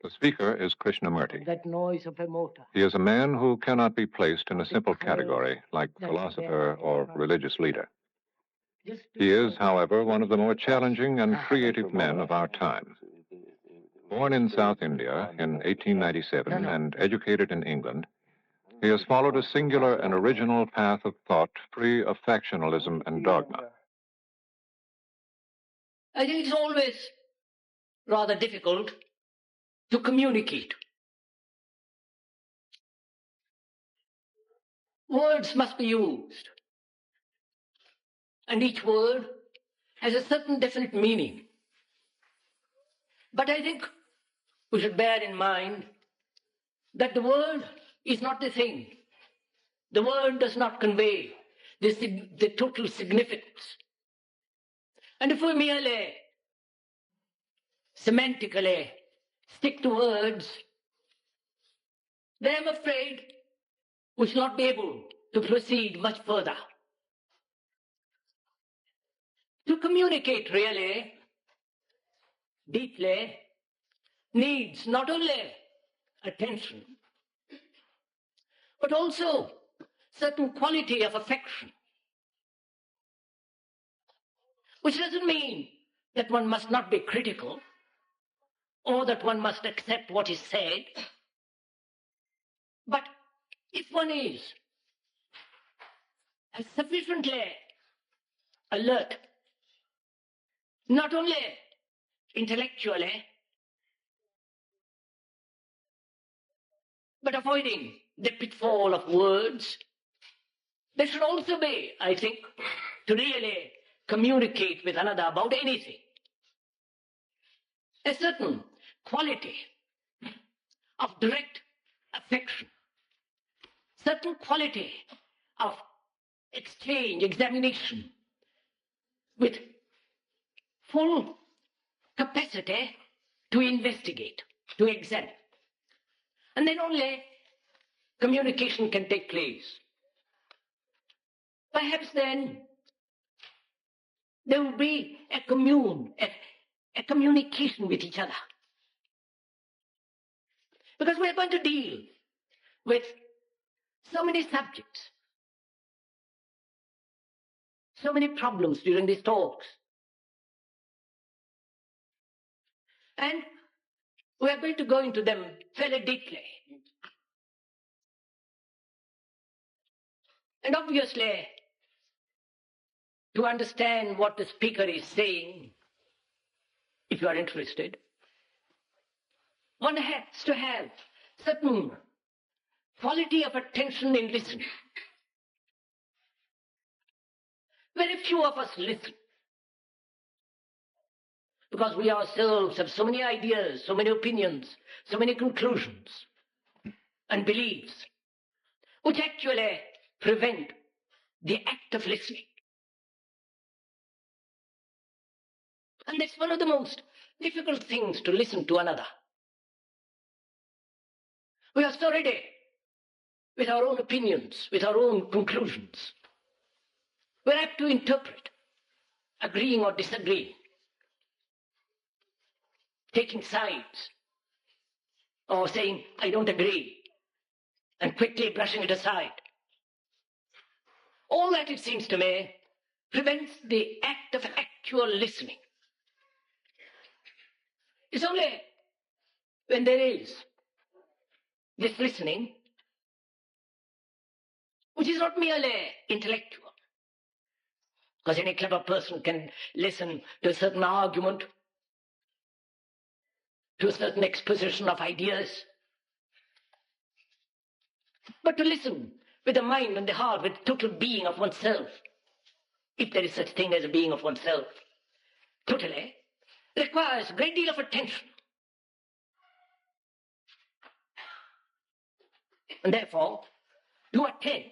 The speaker is Krishnamurti. That noise of a motor. He is a man who cannot be placed in a simple category like philosopher or religious leader. He is, however, one of the more challenging and creative men of our time. Born in South India in 1897 and educated in England, he has followed a singular and original path of thought free of factionalism and dogma. I think it's always rather difficult to communicate. Words must be used, and each word has a certain definite meaning. But I think we should bear in mind that the word is not the thing. The word does not convey the total significance. And if we merely semantically stick to words, then I'm afraid we shall not be able to proceed much further. To communicate really, deeply, needs not only attention, but also certain quality of affection, which doesn't mean that one must not be critical or that one must accept what is said. But if one is sufficiently alert, not only intellectually, but avoiding the pitfall of words, there should also be, I think, to really communicate with another about anything, a certain quality of direct affection, certain quality of exchange, examination, with full capacity to investigate, to examine. And then only communication can take place. Perhaps then there will be a communication with each other. Because we're going to deal with so many subjects, so many problems during these talks. And we are going to go into them fairly deeply. And obviously, to understand what the speaker is saying, if you are interested, one has to have certain quality of attention in listening. Very few of us listen, because we ourselves have so many ideas, so many opinions, so many conclusions and beliefs, which actually prevent the act of listening. And that's one of the most difficult things, to listen to another. We are so ready with our own opinions, with our own conclusions. We're apt to interpret, agreeing or disagreeing, taking sides, or saying, I don't agree, and quickly brushing it aside. All that, it seems to me, prevents the act of actual listening. It's only when there is this listening, which is not merely intellectual, because any clever person can listen to a certain argument, to a certain exposition of ideas, but to listen with the mind and the heart, with total being of oneself, if there is such thing as a being of oneself, totally, requires a great deal of attention. And therefore, to attend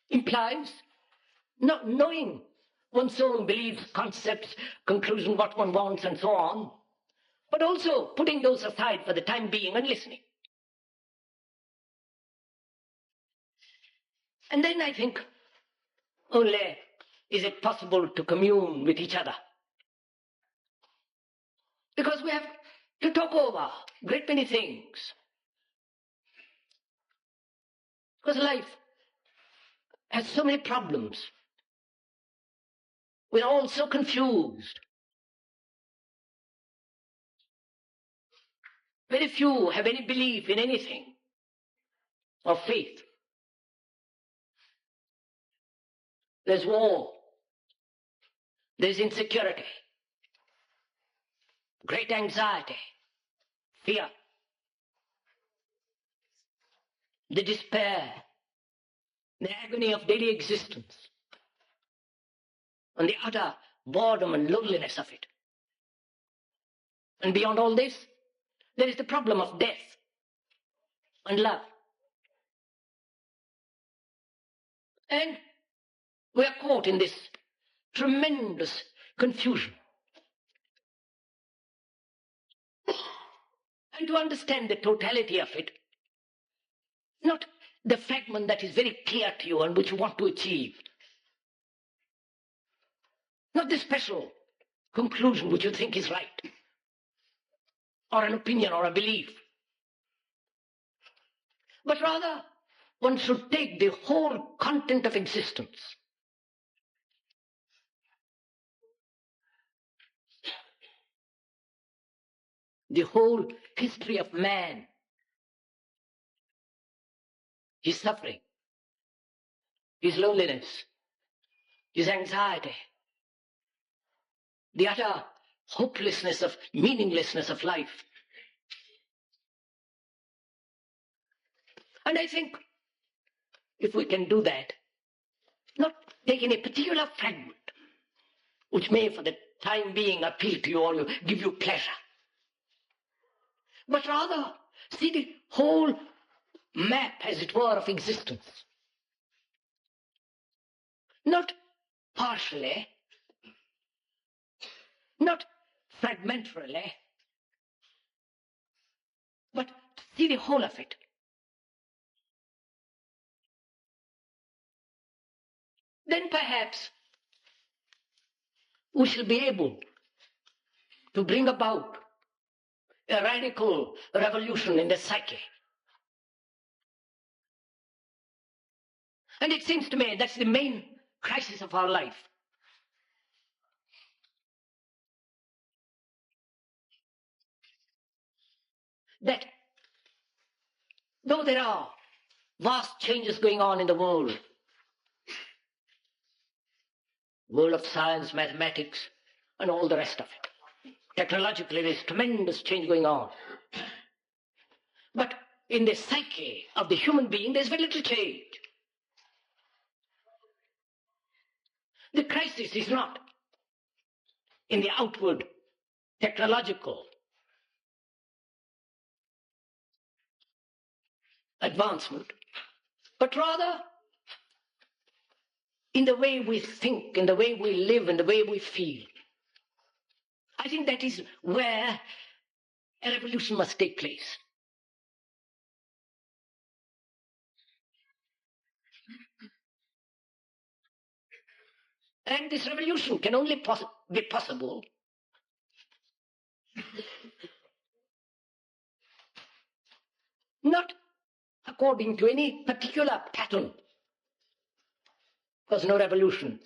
implies not knowing one's own beliefs, concepts, conclusion, what one wants, and so on, but also putting those aside for the time being and listening. And then I think only is it possible to commune with each other. Because we have to talk over a great many things. Because life has so many problems. We're all so confused. Very few have any belief in anything or faith. There's war. There's insecurity. Great anxiety. Fear. The despair. The agony of daily existence. And the utter boredom and loneliness of it. And beyond all this, there is the problem of death and love. And we are caught in this tremendous confusion. And to understand the totality of it, not the fragment that is very clear to you and which you want to achieve, not the special conclusion which you think is right, or an opinion or a belief, but rather one should take the whole content of existence. The whole history of man, his suffering, his loneliness, his anxiety, the utter hopelessness of meaninglessness of life. And I think if we can do that, not take any particular fragment which may for the time being appeal to you or give you pleasure, but rather see the whole map, as it were, of existence. Not partially, not fragmentarily, but see the whole of it. Then perhaps we shall be able to bring about a radical revolution in the psyche. And it seems to me that's the main crisis of our life. That though there are vast changes going on in the world of science, mathematics, and all the rest of it, technologically there's tremendous change going on. But in the psyche of the human being, there's very little change. The crisis is not in the outward technological advancement, but rather in the way we think, in the way we live, in the way we feel. I think that is where a revolution must take place. And this revolution can only be possible not according to any particular pattern, because no revolution,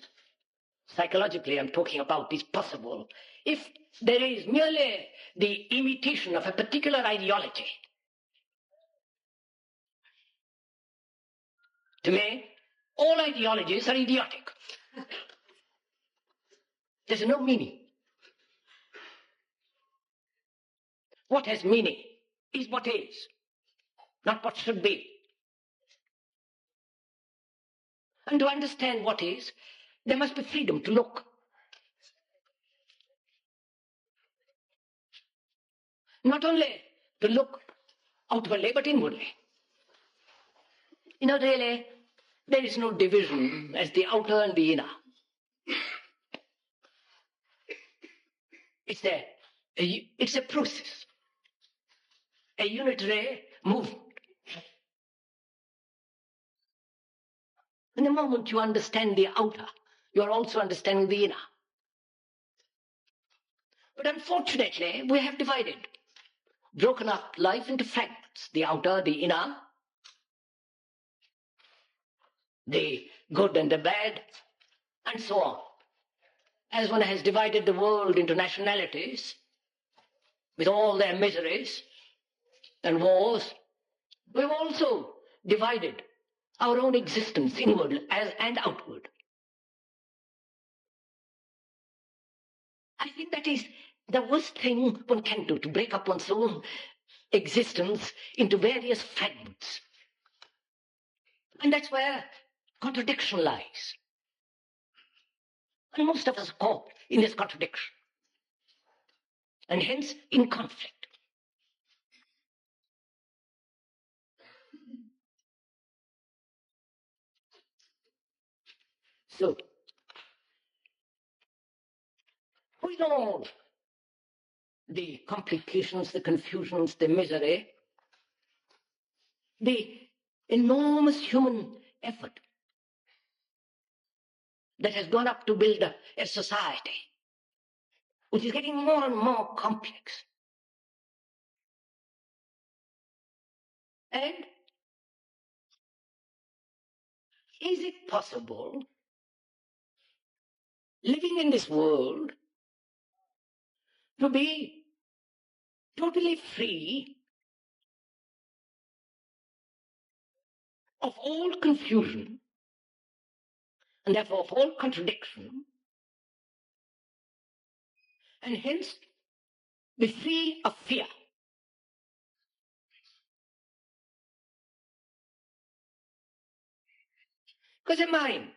psychologically I'm talking about, is possible if there is merely the imitation of a particular ideology. To me, all ideologies are idiotic. There's no meaning. What has meaning is what is, not what should be. And to understand what is, there must be freedom to look. Not only to look outwardly, but inwardly. Really, there is no division as the outer and the inner. It's a process, a unitary movement. And the moment you understand the outer, you are also understanding the inner. But unfortunately, we have divided. broken up life into fragments, the outer, the inner, the good and the bad, and so on. As one has divided the world into nationalities, with all their miseries and wars, we've also divided our own existence inward and outward. I think that is the worst thing one can do, to break up one's own existence into various fragments. And that's where contradiction lies. And most of us are caught in this contradiction, and hence in conflict. So, with all the complications, the confusions, the misery, the enormous human effort that has gone up to build a society which is getting more and more complex. And is it possible, living in this world, to be totally free of all confusion and therefore of all contradiction, and hence be free of fear? Because a mind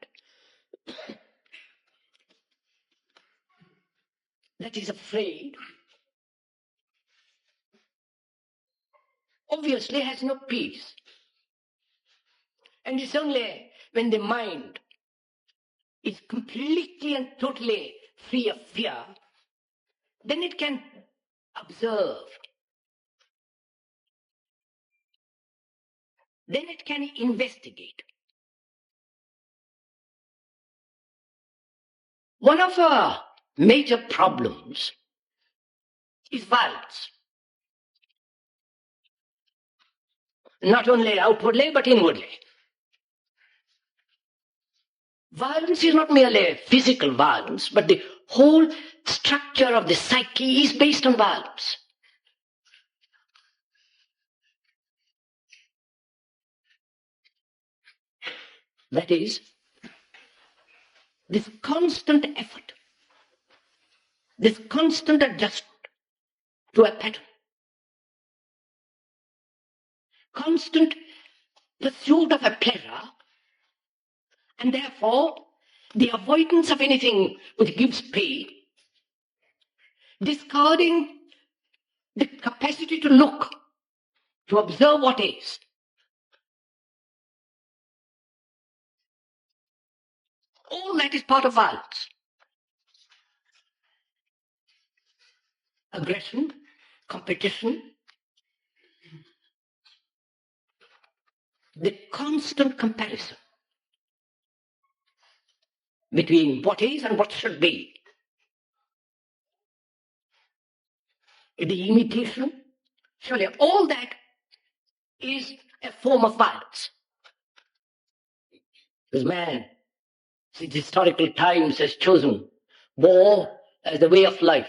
that is afraid obviously has no peace. And it's only when the mind is completely and totally free of fear, then it can observe, then it can investigate. One of our major problems is violence. Not only outwardly, but inwardly. Violence is not merely physical violence, but the whole structure of the psyche is based on violence. That is, this constant effort, this constant adjustment to a pattern, constant pursuit of a pleasure, and therefore the avoidance of anything which gives pain, discarding the capacity to look, to observe what is. All that is part of violence. Aggression, competition, the constant comparison between what is and what should be, the imitation, surely all that is a form of violence. Because man, since historical times, has chosen war as the way of life.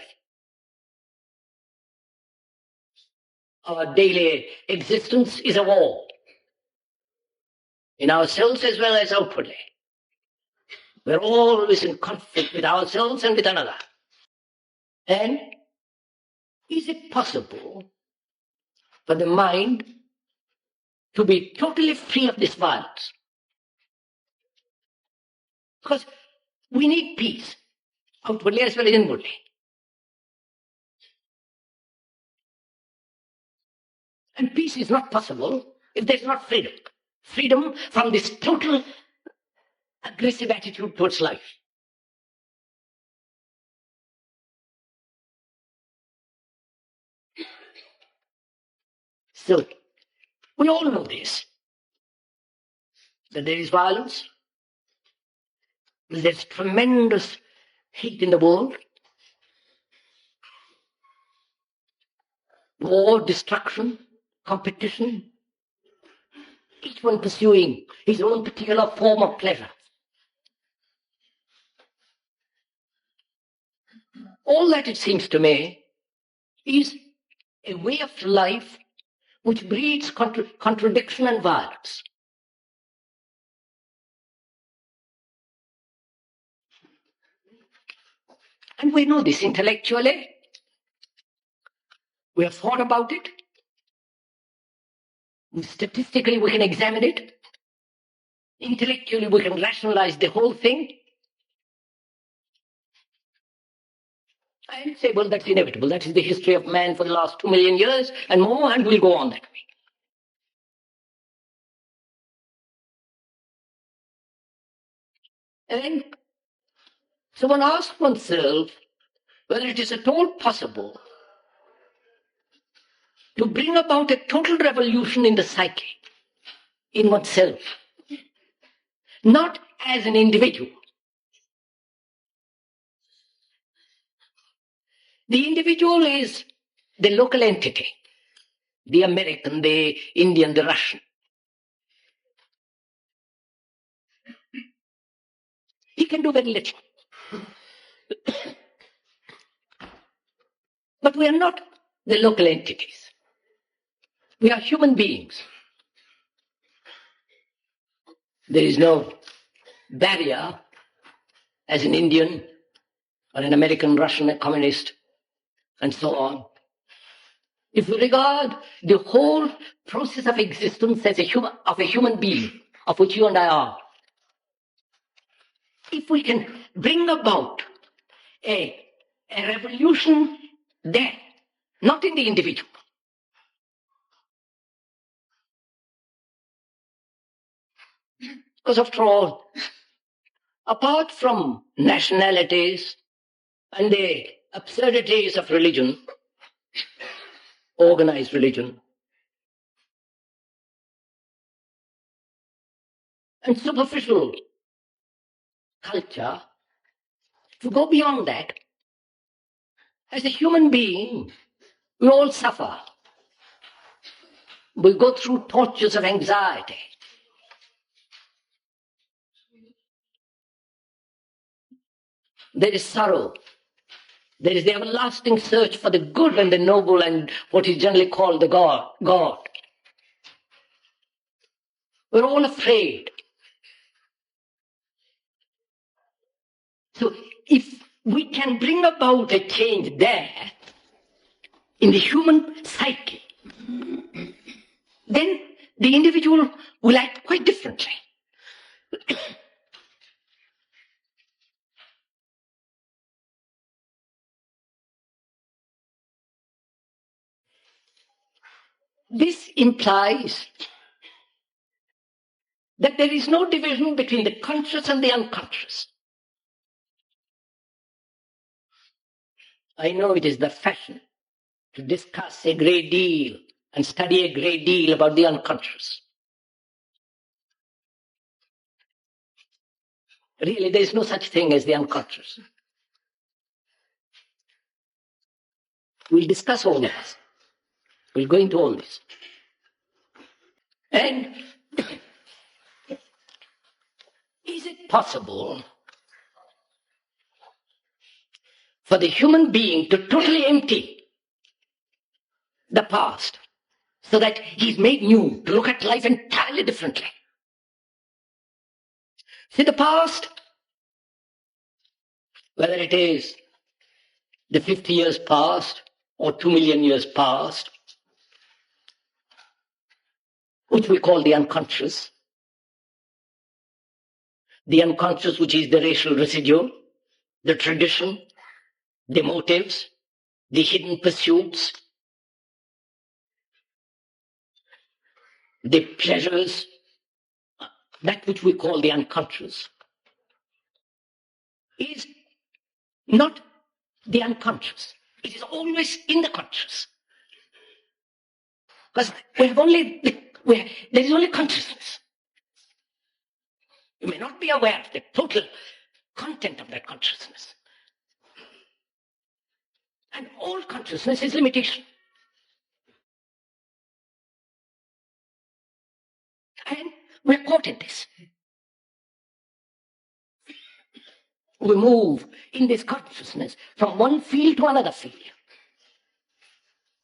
Our daily existence is a war, in ourselves as well as outwardly. We're always in conflict with ourselves and with another. And is it possible for the mind to be totally free of this violence? Because we need peace, outwardly as well as inwardly. And peace is not possible if there's not freedom. Freedom from this total aggressive attitude towards life. So, we all know this, that there is violence, there's tremendous hate in the world, war, destruction, competition, each one pursuing his own particular form of pleasure. All that, it seems to me, is a way of life which breeds contradiction and violence. And we know this intellectually. We have thought about it. Statistically, we can examine it. Intellectually, we can rationalize the whole thing. And say, well, that's inevitable. That is the history of man for the last 2 million years and more, and we'll go on that way. And so one asks oneself whether it is at all possible to bring about a total revolution in the psyche, in oneself, not as an individual. The individual is the local entity, the American, the Indian, the Russian. He can do very little. But we are not the local entities. We are human beings. There is no barrier as an Indian or an American, Russian, a communist, and so on. If we regard the whole process of existence as a human being, of which you and I are, if we can bring about a revolution there, not in the individual, because after all, apart from nationalities and the absurdities of religion, organized religion, and superficial culture, to go beyond that, as a human being, we all suffer. We go through tortures of anxiety. There is sorrow. There is the everlasting search for the good and the noble and what is generally called the God. We're all afraid. So if we can bring about a change there, in the human psyche, then the individual will act quite differently. This implies that there is no division between the conscious and the unconscious. I know it is the fashion to discuss a great deal and study a great deal about the unconscious. Really, there is no such thing as the unconscious. We'll discuss all this. We'll go into all this. And is it possible for the human being to totally empty the past so that he's made new, to look at life entirely differently? See, the past, whether it is the 50 years past or 2 million years past, which we call the unconscious which is the racial residue, the tradition, the motives, the hidden pursuits, the pleasures, that which we call the unconscious, is not the unconscious. It is always in the conscious. Because there is only consciousness. You may not be aware of the total content of that consciousness. And all consciousness is limitation. And we're caught in this. We move in this consciousness from one field to another field,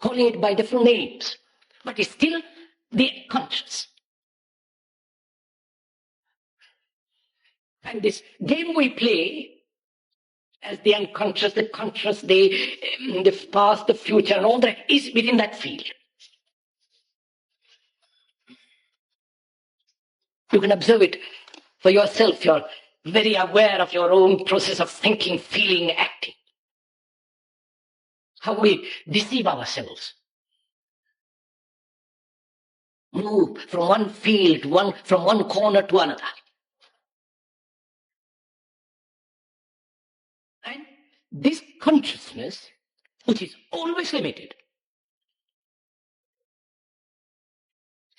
calling it by different names, but it's still the conscious. And this game we play as the unconscious, the conscious, the past, the future, and all that is within that field. You can observe it for yourself. You're very aware of your own process of thinking, feeling, acting. How we deceive ourselves. Move from one field, from one corner to another. And this consciousness, which is always limited,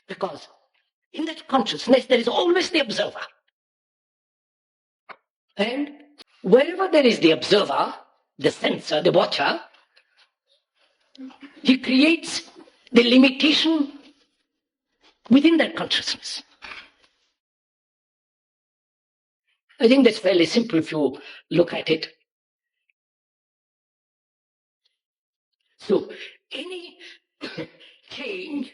because in that consciousness there is always the observer. And wherever there is the observer, the sensor, the watcher, he creates the limitation within that consciousness. I think that's fairly simple if you look at it. So, any change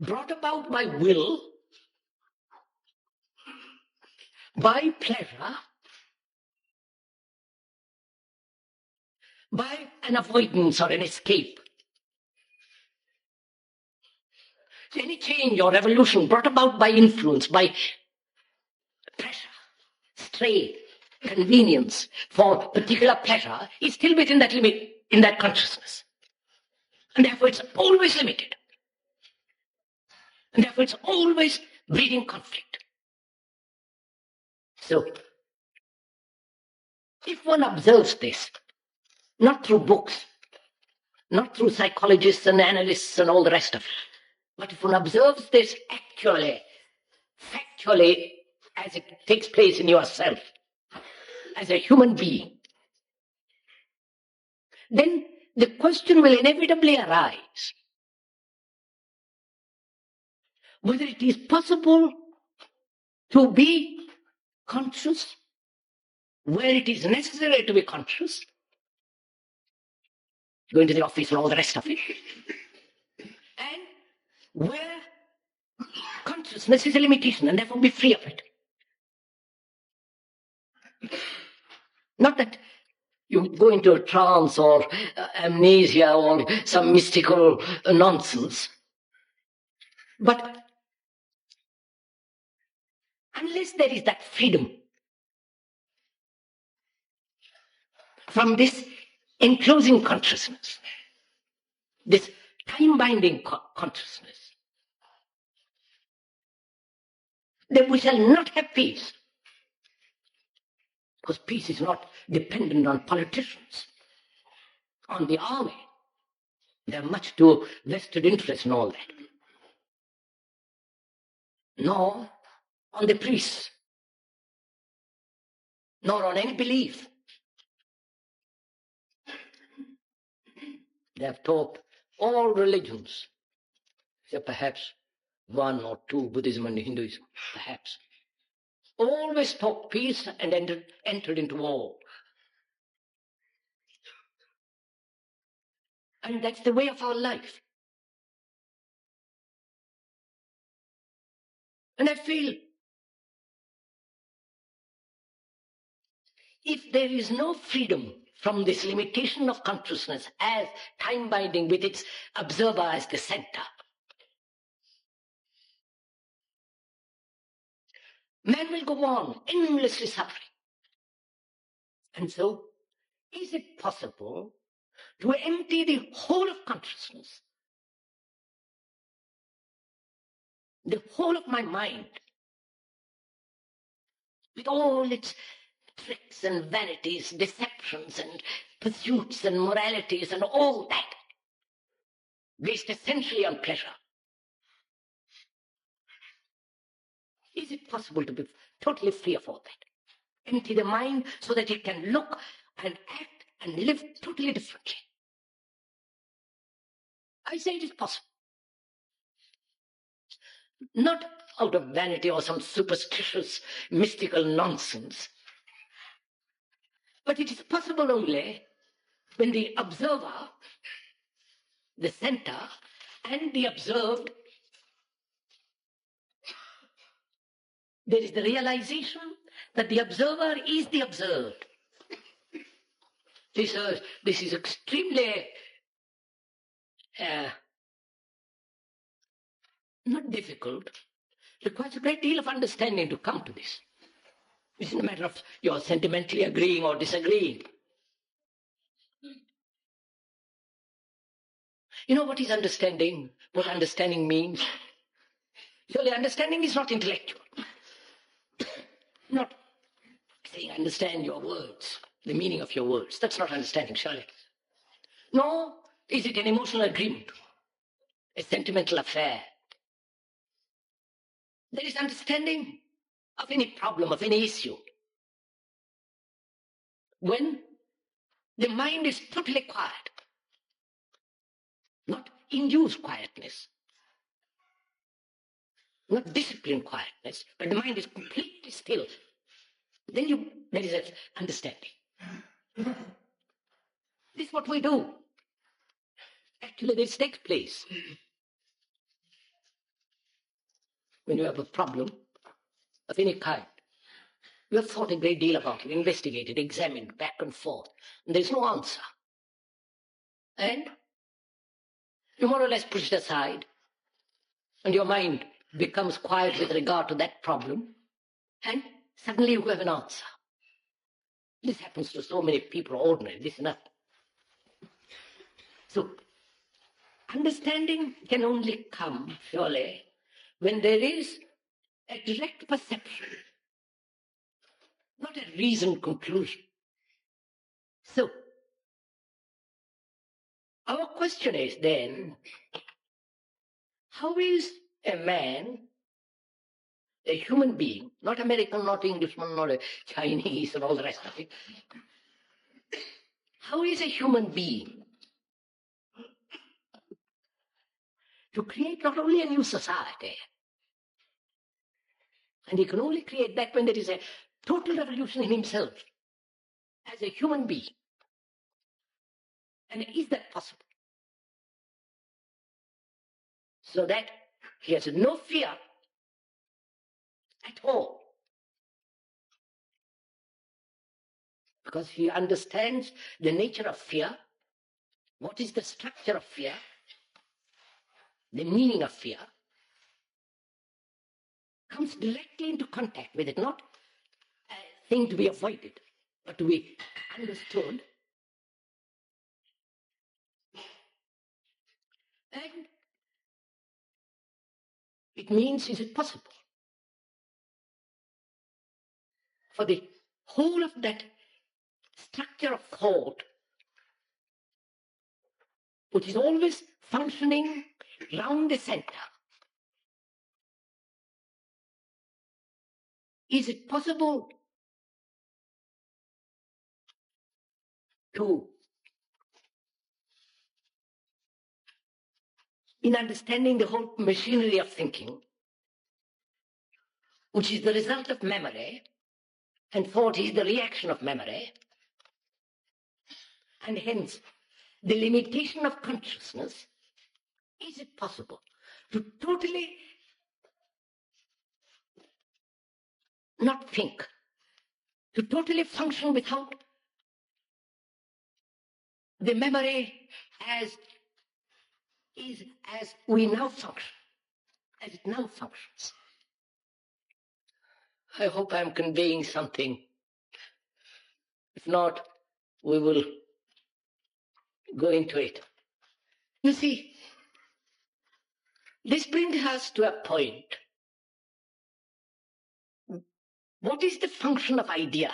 brought about by will, by pleasure, by an avoidance or an escape, any change or revolution brought about by influence, by pressure, strain, convenience for particular pleasure is still within that limit, in that consciousness. And therefore it's always limited. And therefore it's always breeding conflict. So, if one observes this, not through books, not through psychologists and analysts and all the rest of it, but if one observes this actually, factually, as it takes place in yourself, as a human being, then the question will inevitably arise whether it is possible to be conscious where it is necessary to be conscious, going to the office and all the rest of it, and where consciousness is a limitation and therefore be free of it. Not that you go into a trance or amnesia or some mystical nonsense, but unless there is that freedom from this enclosing consciousness, this time-binding consciousness, then we shall not have peace. Because peace is not dependent on politicians, on the army. They have much too vested interest in all that. Nor on the priests, nor on any belief. They have taught all religions, except perhaps one or two, Buddhism and Hinduism, perhaps. Always taught peace and entered into war. And that's the way of our life. And I feel if there is no freedom from this limitation of consciousness as time-binding with its observer as the center, man will go on endlessly suffering. And so, is it possible to empty the whole of consciousness, the whole of my mind, with all its tricks and vanities, deceptions and pursuits and moralities and all that, based essentially on pleasure? Is it possible to be totally free of all that? Empty the mind so that it can look and act and live totally differently. I say it is possible. Not out of vanity or some superstitious, mystical nonsense. But it is possible only when the observer, the center, and the observed, there is the realization that the observer is the observed. This is extremely not difficult. It requires a great deal of understanding to come to this. It's not a matter of you're sentimentally agreeing or disagreeing. You know what is understanding? What understanding means? Surely understanding is not intellectual. Not saying understand your words, the meaning of your words. That's not understanding, surely. Nor is it an emotional agreement, a sentimental affair. There is understanding of any problem, of any issue, when the mind is totally quiet, not induced quietness, not disciplined quietness, but the mind is completely still. Then there is an understanding. This is what we do. Actually, this takes place when you have a problem of any kind. You have thought a great deal about it, investigated, examined, back and forth, and there's no answer. And you more or less push it aside, and your mind becomes quiet with regard to that problem, and suddenly you have an answer. This happens to so many people, ordinary, this and that. So, understanding can only come, surely, when there is a direct perception, not a reasoned conclusion. So, our question is then, how is a man, a human being, not American, not Englishman, not a Chinese and all the rest of it, how is a human being to create not only a new society, and he can only create that when there is a total revolution in himself as a human being. And is that possible? So that he has no fear at all, because he understands the nature of fear, what is the structure of fear, the meaning of fear, comes directly into contact with it, not a thing to be avoided, but to be understood. And it means, is it possible for the whole of that structure of thought, which is always functioning round the center, is it possible to, in understanding the whole machinery of thinking, which is the result of memory, and thought is the reaction of memory, and hence the limitation of consciousness, is it possible to totally not think, to totally function without the memory as we now function, as it now functions? I hope I'm conveying something. If not, we will go into it. You see, this brings us to a point. What is the function of idea?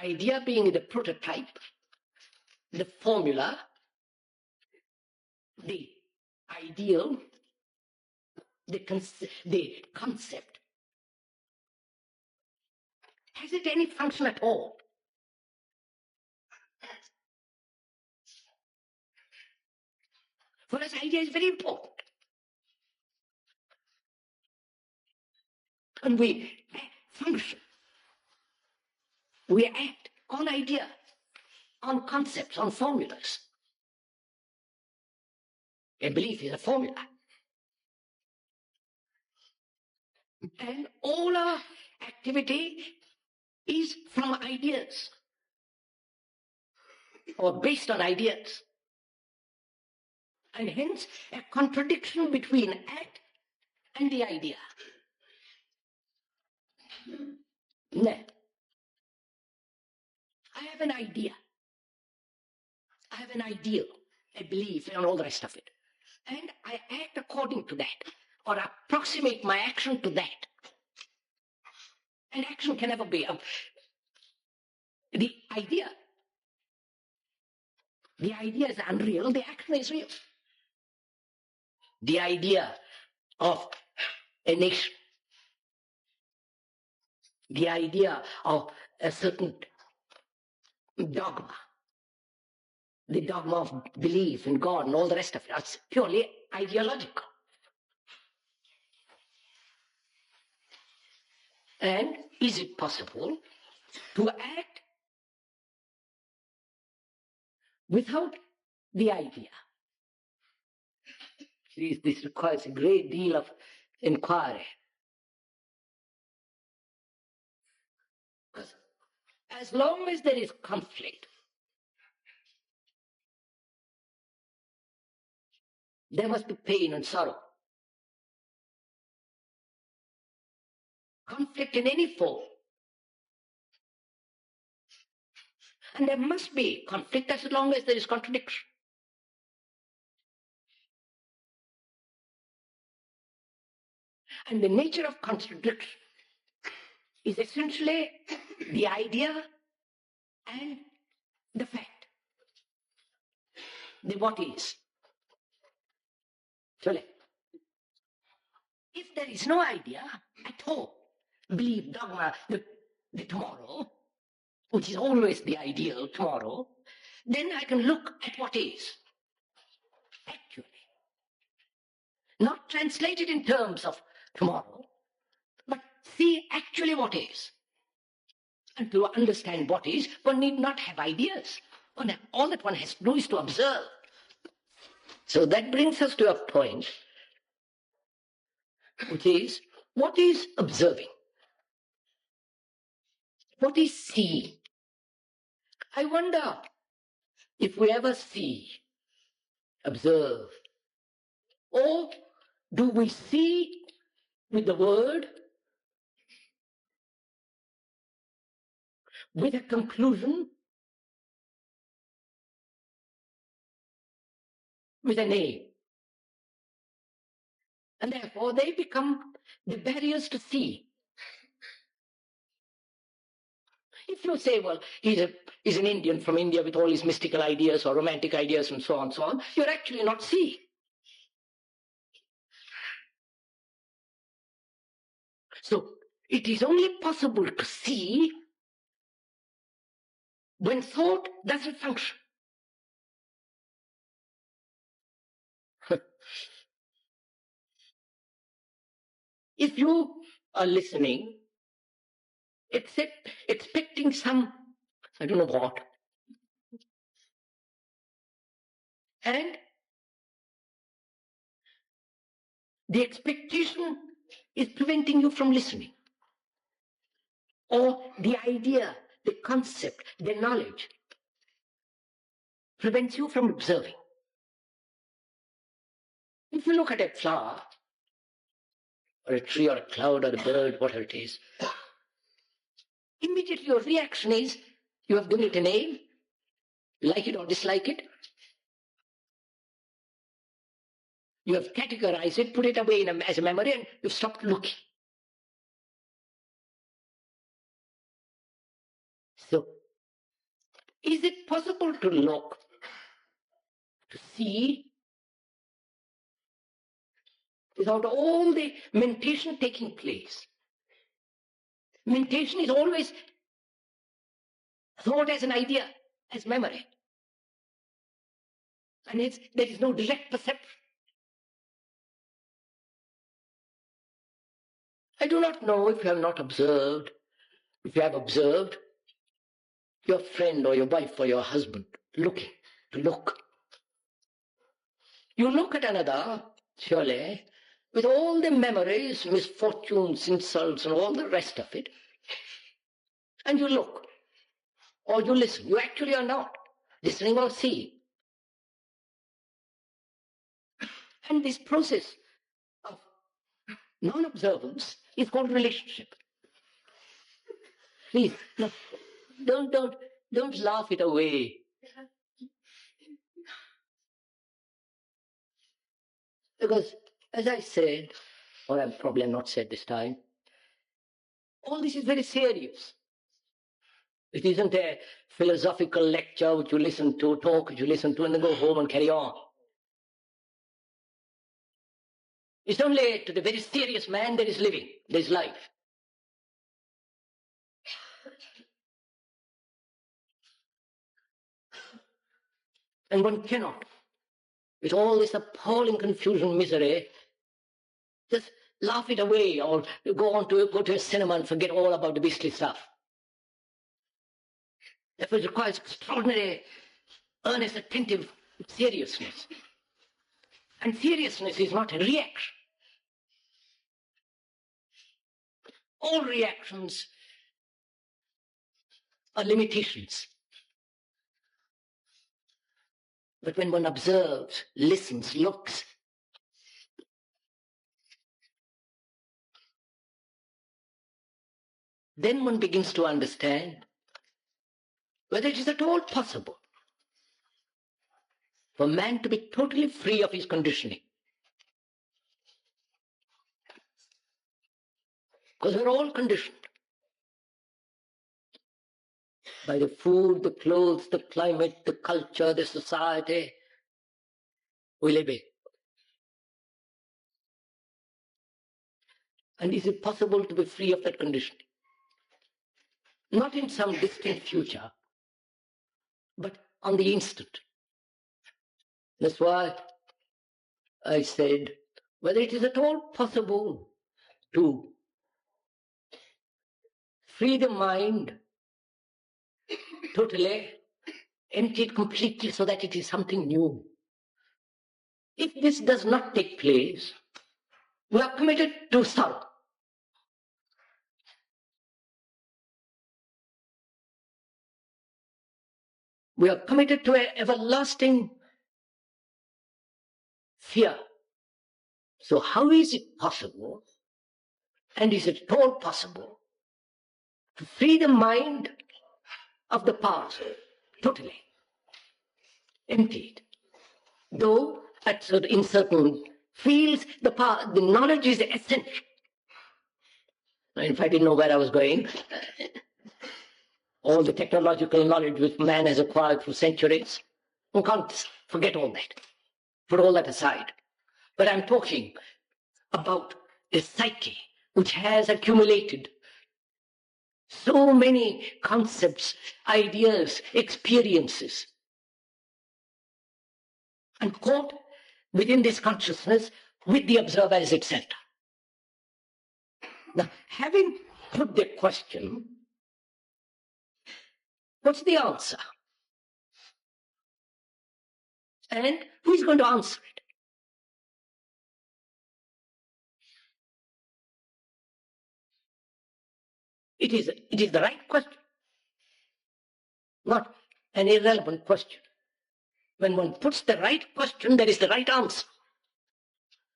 Idea being the prototype, the formula, the ideal, the concept. Has it any function at all? For us, idea is very important. And we function. We act on ideas, on concepts, on formulas. A belief is a formula. And all our activity is from ideas, or based on ideas. And hence, a contradiction between act and the idea. No. I have an idea. I have an ideal, a belief, and all the rest of it. And I act according to that, or approximate my action to that. And action can never be the idea. The idea is unreal, the action is real. The idea of a nation, the idea of a certain dogma, the dogma of belief in God and all the rest of it, it's purely ideological. And is it possible to act without the idea? This requires a great deal of inquiry. Because as long as there is conflict, there must be pain and sorrow. Conflict in any form. And there must be conflict as long as there is contradiction. And the nature of contradiction is essentially the idea and the fact. The what is. So if there is no idea at all, belief, dogma, the tomorrow, which is always the ideal tomorrow, then I can look at what is. Actually. Not translated in terms of tomorrow, but see actually what is. And to understand what is, one need not have ideas. All that one has to do is to observe. So that brings us to a point, which is, what is observing? What is seeing? I wonder if we ever see, observe, or do we see with the word, with a conclusion, with a name? And therefore they become the barriers to see. If you say, well, he's an Indian from India with all his mystical ideas or romantic ideas and so on, you're actually not seeing. So it is only possible to see when thought doesn't function. If you are listening, expecting some, I don't know what, and the expectation is preventing you from listening, or the idea, the concept, the knowledge prevents you from observing. If you look at a flower, or a tree, or a cloud, or a bird, whatever it is, immediately your reaction is, you have given it a name, you like it or dislike it, you have categorized it, put it away as a memory, and you've stopped looking. So, is it possible to look, to see, without all the mentation taking place? Mentation is always thought as an idea, as memory. And there is no direct perception. I do not know if you have not observed. If you have observed your friend or your wife or your husband looking, to look. You look at another, surely, with all the memories, misfortunes, insults, and all the rest of it, and you look, or you listen. You actually are not listening or seeing. And this process of non-observance is called relationship. Please, no, don't laugh it away. Because, as I said, or I've probably not said this time, all this is very serious. It isn't a philosophical lecture which you listen to, talk which you listen to, and then go home and carry on. It's only to the very serious man there is living, there is life. And one cannot, with all this appalling confusion, misery, just laugh it away or go to a cinema and forget all about the beastly stuff. Therefore, it requires extraordinary, earnest, attentive seriousness. And seriousness is not a reaction. All reactions are limitations. But when one observes, listens, looks, then one begins to understand whether it is at all possible for man to be totally free of his conditioning. Because we're all conditioned by the food, the clothes, the climate, the culture, the society we live in. And is it possible to be free of that conditioning? Not in some distant future, but on the instant. That's why I said, whether it is at all possible to free the mind totally, empty it completely so that it is something new. If this does not take place, we are committed to sorrow. We are committed to an everlasting fear. So how is it possible, and is it at all possible, to free the mind of the past totally, empty it? Though in certain fields the knowledge is essential. If I didn't know where I was going, all the technological knowledge which man has acquired through centuries, one can't forget all that. Put all that aside. But I'm talking about a psyche which has accumulated so many concepts, ideas, experiences, and caught within this consciousness with the observer as its center. Now, having put the question, what's the answer? And who is going to answer it? It is the right question, not an irrelevant question. When one puts the right question, there is the right answer.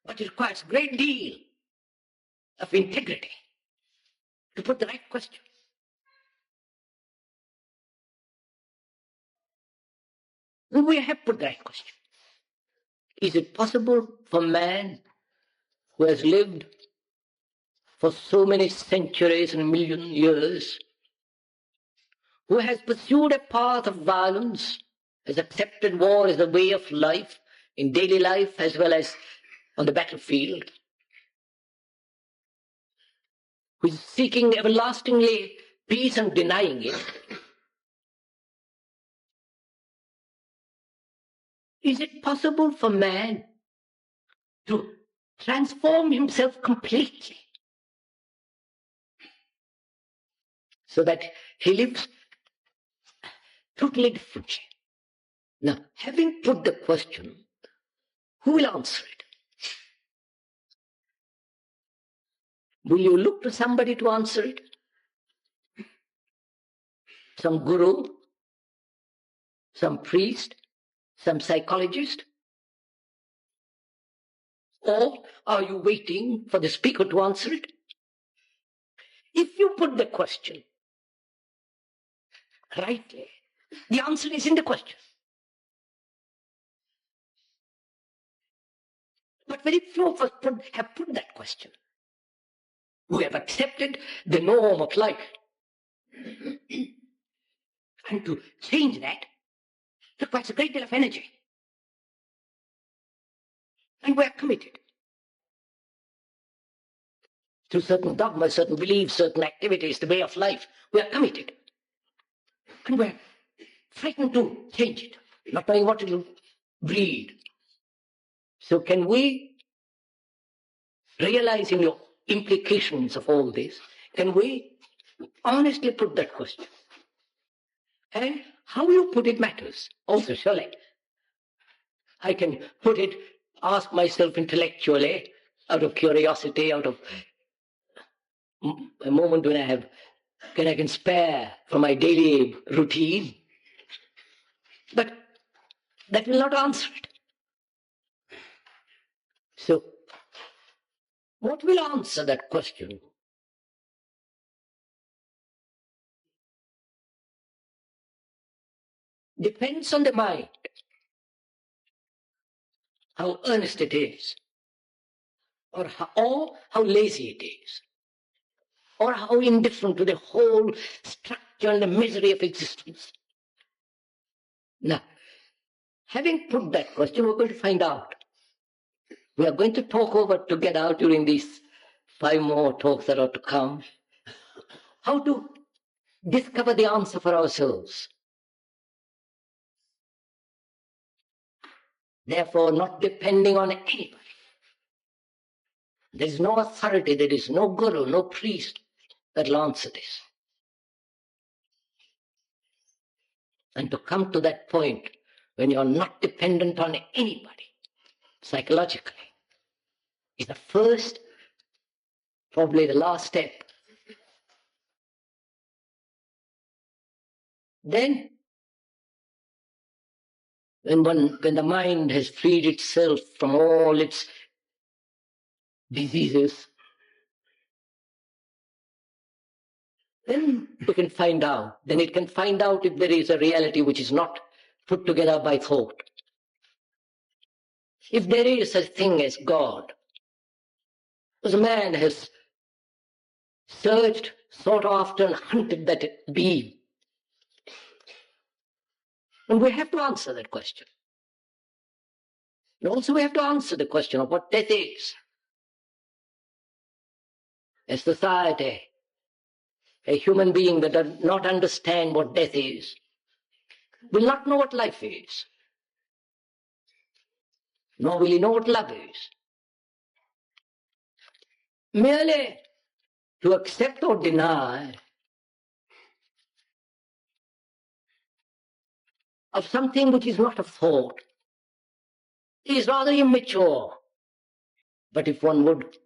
But it requires a great deal of integrity to put the right question. And we have put the right question. Is it possible for man who has lived for so many centuries and million years, who has pursued a path of violence, has accepted war as a way of life, in daily life as well as on the battlefield, who is seeking everlastingly peace and denying it, is it possible for man to transform himself completely so that he lives totally differently. Now, having put the question, who will answer it? Will you look to somebody to answer it? Some guru? Some priest? Some psychologist? Or are you waiting for the speaker to answer it? If you put the question rightly, the answer is in the question. But very few of us have put that question. We have accepted the norm of life. And to change that requires a great deal of energy. And we are committed to certain dogmas, certain beliefs, certain activities, the way of life. We are committed. And we are frightened to change it, not knowing what it will breed. So can we, realizing the implications of all this, can we honestly put that question? And how you put it matters also, surely. I can put it, ask myself intellectually, out of curiosity, out of a moment when I can spare from my daily routine. But that will not answer it. So, what will answer that question? Depends on the mind, how earnest it is, or how lazy it is, or how indifferent to the whole structure and the misery of existence. Now, having put that question, we're going to find out. We are going to talk over together during these 5 more talks that are to come, how to discover the answer for ourselves. Therefore, not depending on anybody. There is no authority, there is no guru, no priest that will answer this. And to come to that point when you are not dependent on anybody, psychologically, is the first, probably the last step. Then, when the mind has freed itself from all its diseases, then it can find out if there is a reality which is not put together by thought. If there is such a thing as God, because man has searched, sought after, and hunted that being. And we have to answer that question. And also we have to answer the question of what death is. A society, a human being that does not understand what death is, will not know what life is, nor will he know what love is. Merely to accept or deny of something which is not of thought is rather immature. But if one would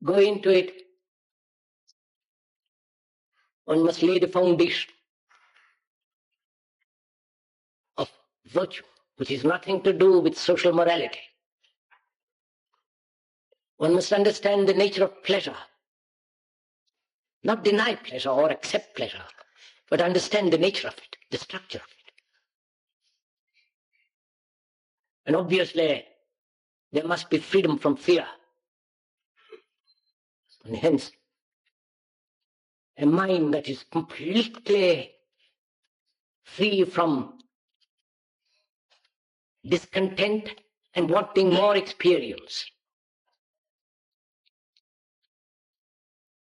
go into it, one must lay the foundation of virtue, which is nothing to do with social morality. One must understand the nature of pleasure, not deny pleasure or accept pleasure, but understand the nature of it, the structure of it. And obviously, there must be freedom from fear. And hence, a mind that is completely free from discontent and wanting more experience.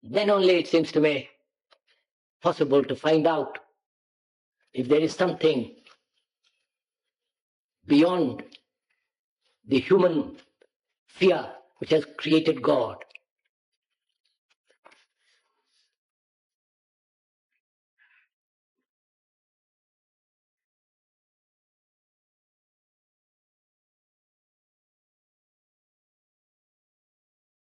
Then only it seems to me possible to find out if there is something beyond the human fear which has created God.